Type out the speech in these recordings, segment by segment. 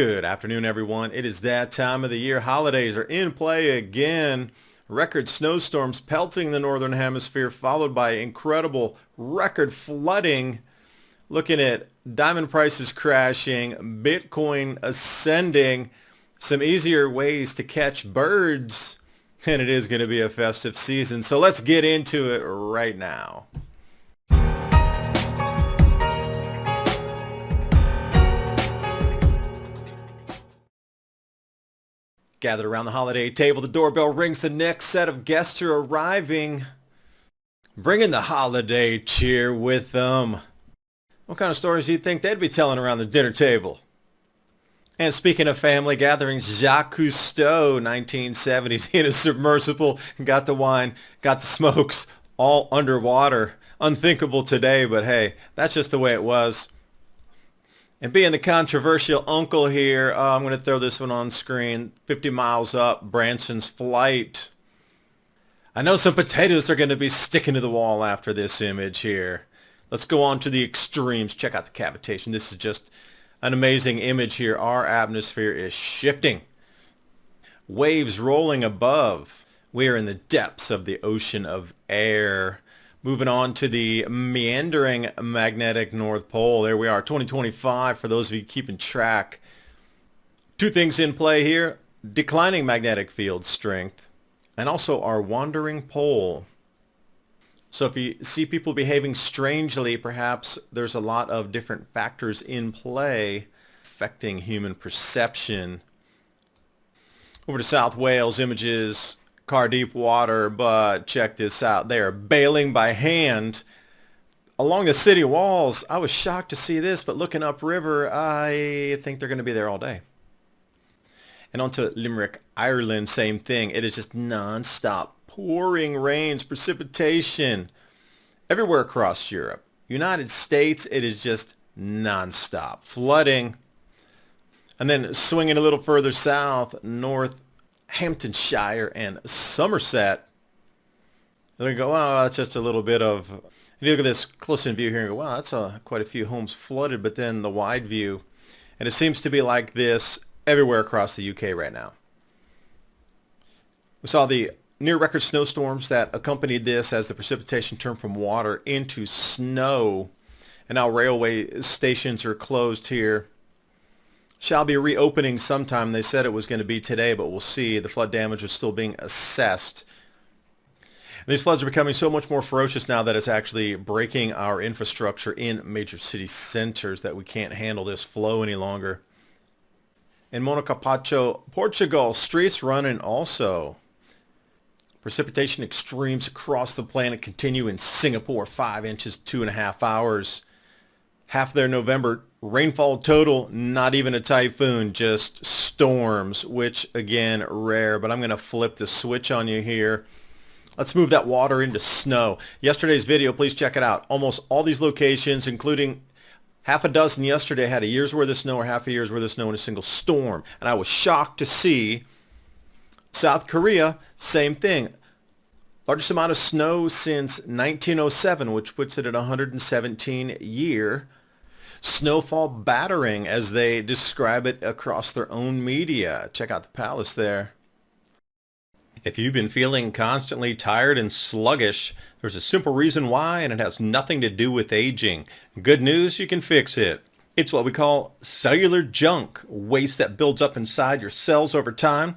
Good afternoon, everyone. It is that time of the year. Holidays are in play again. Record snowstorms pelting the northern hemisphere, followed by incredible record flooding. Looking at diamond prices crashing, Bitcoin ascending, some easier ways to catch birds, and it is going to be a festive season. So let's get into it right now. Gathered around the holiday table, the doorbell rings. The next set of guests are arriving, bringing the holiday cheer with them. What kind of stories do you think they'd be telling around the dinner table? And speaking of family gatherings, Jacques Cousteau, 1970s, in a submersible, got the wine, got the smokes, all underwater. Unthinkable today, but hey, that's just the way it was. And being the controversial uncle here, I'm going to throw this one on screen. 50 miles up, Branson's flight. I know some potatoes are going to be sticking to the wall after this image here. Let's go on to the extremes. Check out the cavitation. This is just an amazing image here. Our atmosphere is shifting. Waves rolling above. We are in the depths of the ocean of air. Moving on to the meandering magnetic North Pole. There we are, 2025, for those of you keeping track. Two things in play here: declining magnetic field strength and also our wandering pole. So if you see people behaving strangely, perhaps there's a lot of different factors in play affecting human perception. Over to South Wales, images, car deep water, but check this out. They are bailing by hand along the city walls. I was shocked to see this, but looking upriver, I think they're going to be there all day. And on to Limerick, Ireland, same thing. It is just non-stop pouring rains, precipitation everywhere across Europe. United States, it is just non-stop flooding. And then swinging a little further south, Northamptonshire and Somerset. And they go, wow, that's just a little bit of, if you look at this close in view here and go, wow, that's quite a few homes flooded, but then the wide view. And it seems to be like this everywhere across the UK right now. We saw the near record snowstorms that accompanied this as the precipitation turned from water into snow. And now railway stations are closed here. Shall be reopening sometime. They said it was going to be today, but we'll see. The flood damage is still being assessed. And these floods are becoming so much more ferocious now that it's actually breaking our infrastructure in major city centers, that we can't handle this flow any longer. In Monacapacho, Portugal, streets running also. Precipitation extremes across the planet continue in Singapore, 5 inches, 2.5 hours. Half their November rainfall total, not even a typhoon, just storms, which again, rare, but I'm going to flip the switch on you here. Let's move that water into snow. Yesterday's video, please check it out. Almost all these locations, including half a dozen yesterday, had a year's worth of snow or half a year's worth of snow in a single storm. And I was shocked to see South Korea, same thing. Largest amount of snow since 1907, which puts it at 117-year snowfall battering, as they describe it across their own media. Check out the palace there. If you've been feeling constantly tired and sluggish, there's a simple reason why, and it has nothing to do with aging. Good news, you can fix it. It's what we call cellular junk, waste that builds up inside your cells over time.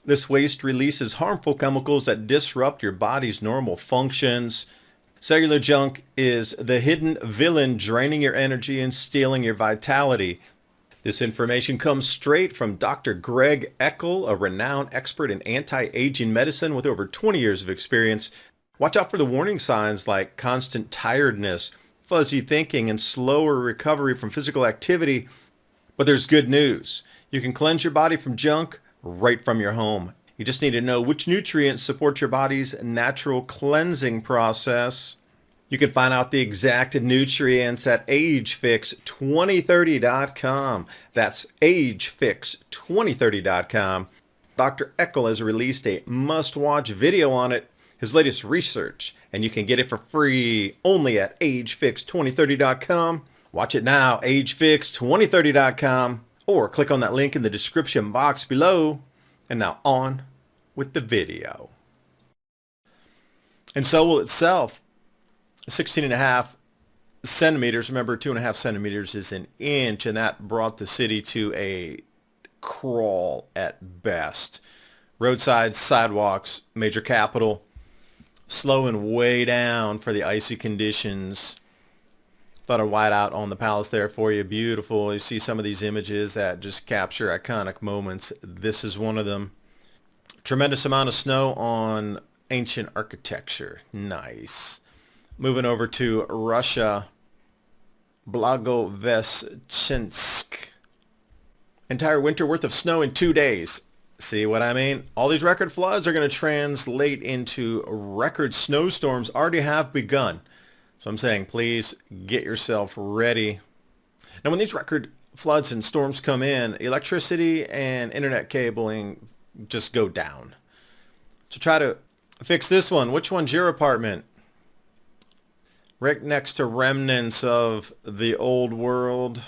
This waste releases harmful chemicals that disrupt your body's normal functions. Cellular junk is the hidden villain draining your energy and stealing your vitality. This information comes straight from Dr. Greg Eckel, a renowned expert in anti-aging medicine with over 20 years of experience. Watch out for the warning signs like constant tiredness, fuzzy thinking, and slower recovery from physical activity. But there's good news. You can cleanse your body from junk right from your home. You just need to know which nutrients support your body's natural cleansing process. You can find out the exact nutrients at agefix2030.com. That's agefix2030.com. Dr. Eckel has released a must-watch video on it, his latest research, and you can get it for free only at agefix2030.com. Watch it now, agefix2030.com. or click on that link in the description box below. And now on with the video. And Seoul itself, 16.5 centimeters. Remember, 2.5 centimeters is an inch, and that brought the city to a crawl at best. Roadsides, sidewalks, major capital, slowing way down for the icy conditions. Thought I'd white out on the palace there for you. Beautiful. You see some of these images that just capture iconic moments. This is one of them. Tremendous amount of snow on ancient architecture. Nice. Moving over to Russia. Blagoveshchensk. Entire winter worth of snow in 2 days. See what I mean? All these record floods are going to translate into record snowstorms. Already have begun. So I'm saying, please get yourself ready. Now, when these record floods and storms come in, electricity and internet cabling just go down. So try to fix this one. Which one's your apartment? Right next to remnants of the old world.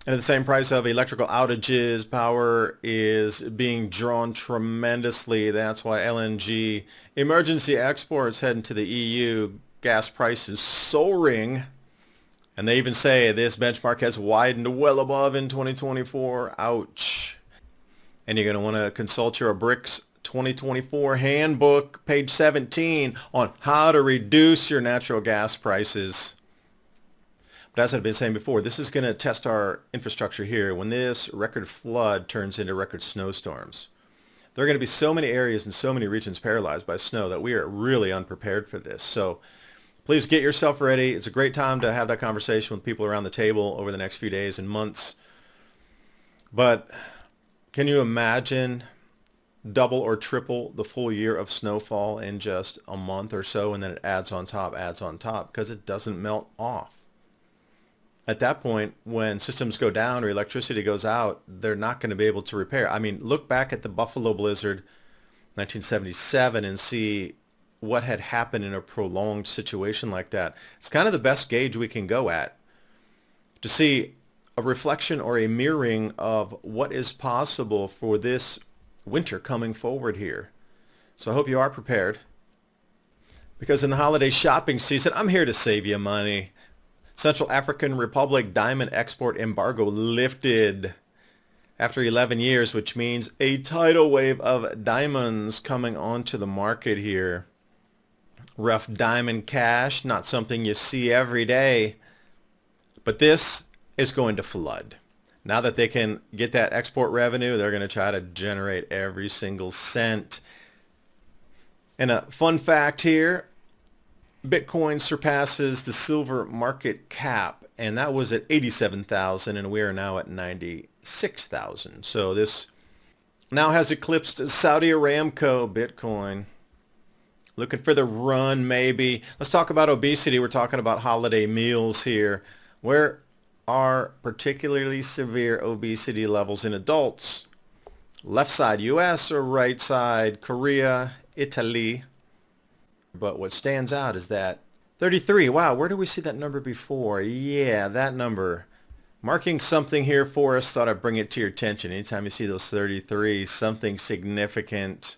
And at the same price of electrical outages, power is being drawn tremendously. That's why LNG emergency exports heading to the EU. Gas prices soaring. And they even say this benchmark has widened well above in 2024. Ouch. And you're going to want to consult your BRICS 2024 handbook, page 17, on how to reduce your natural gas prices. But as I've been saying before, this is going to test our infrastructure here. When this record flood turns into record snowstorms, there are going to be so many areas and so many regions paralyzed by snow that we are really unprepared for this. So please get yourself ready. It's a great time to have that conversation with people around the table over the next few days and months. But can you imagine double or triple the full year of snowfall in just a month or so, and then it adds on top, because it doesn't melt off. At that point, when systems go down or electricity goes out, they're not going to be able to repair. I mean, look back at the Buffalo blizzard, 1977, and see what had happened in a prolonged situation like that. It's kind of the best gauge we can go at to see a reflection or a mirroring of what is possible for this winter coming forward here. So I hope you are prepared, because in the holiday shopping season, I'm here to save you money. Central African Republic diamond export embargo lifted after 11 years, which means a tidal wave of diamonds coming onto the market here. Rough diamond cash, not something you see every day, but this is going to flood. Now that they can get that export revenue, they're going to try to generate every single cent. And a fun fact here, Bitcoin surpasses the silver market cap, and that was at 87,000, and we are now at 96,000. So this now has eclipsed Saudi Aramco Bitcoin. Looking for the run, maybe. Let's talk about obesity. We're talking about holiday meals here. Where are particularly severe obesity levels in adults? Left side US or right side Korea, Italy? But what stands out is that 33. Wow, where did we see that number before? Yeah, that number. Marking something here for us. Thought I'd bring it to your attention. Anytime you see those 33, something significant.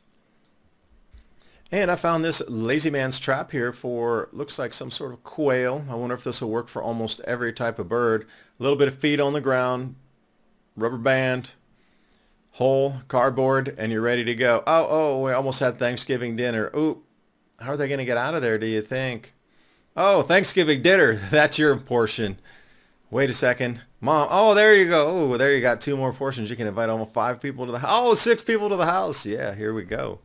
And I found this lazy man's trap here for, looks like some sort of quail. I wonder if this will work for almost every type of bird. A little bit of feed on the ground, rubber band, hole, cardboard, and you're ready to go. Oh, we almost had Thanksgiving dinner. Ooh, how are they going to get out of there, do you think? Oh, Thanksgiving dinner, that's your portion. Wait a second. Mom, oh, there you go. Oh, there you got 2 more portions. You can invite almost 5 people to the house. Oh, 6 people to the house. Yeah, here we go.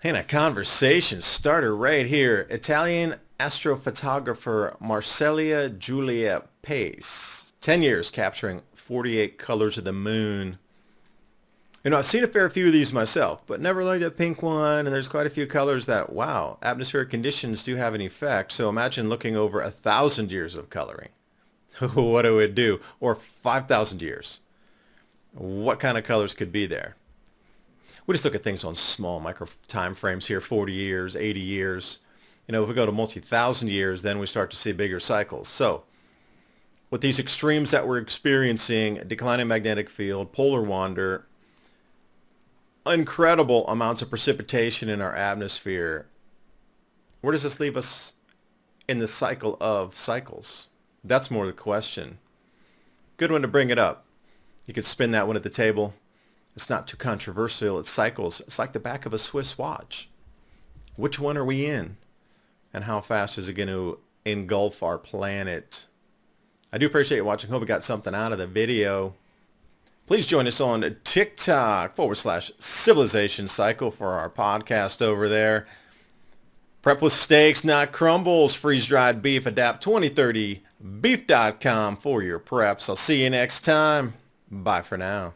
And a conversation starter right here. Italian astrophotographer Marcella Giulia Pace. 10 years capturing 48 colors of the moon. You know, I've seen a fair few of these myself, but never like that pink one. And there's quite a few colors that, wow, atmospheric conditions do have an effect. So imagine looking over 1,000 years of coloring. What it would do. Or 5,000 years. What kind of colors could be there? We just look at things on small micro time frames here, 40 years, 80 years. You know, if we go to multi-thousand years, then we start to see bigger cycles. So with these extremes that we're experiencing, declining magnetic field, polar wander, incredible amounts of precipitation in our atmosphere, where does this leave us in the cycle of cycles? That's more the question. Good one to bring it up. You could spin that one at the table. It's not too controversial. It's cycles. It's like the back of a Swiss watch. Which one are we in? And how fast is it going to engulf our planet? I do appreciate you watching. Hope you got something out of the video. Please join us on TikTok /Civilization Cycle for our podcast over there. Prep with steaks, not crumbles. Freeze-dried beef. Adapt 2030beef.com for your preps. I'll see you next time. Bye for now.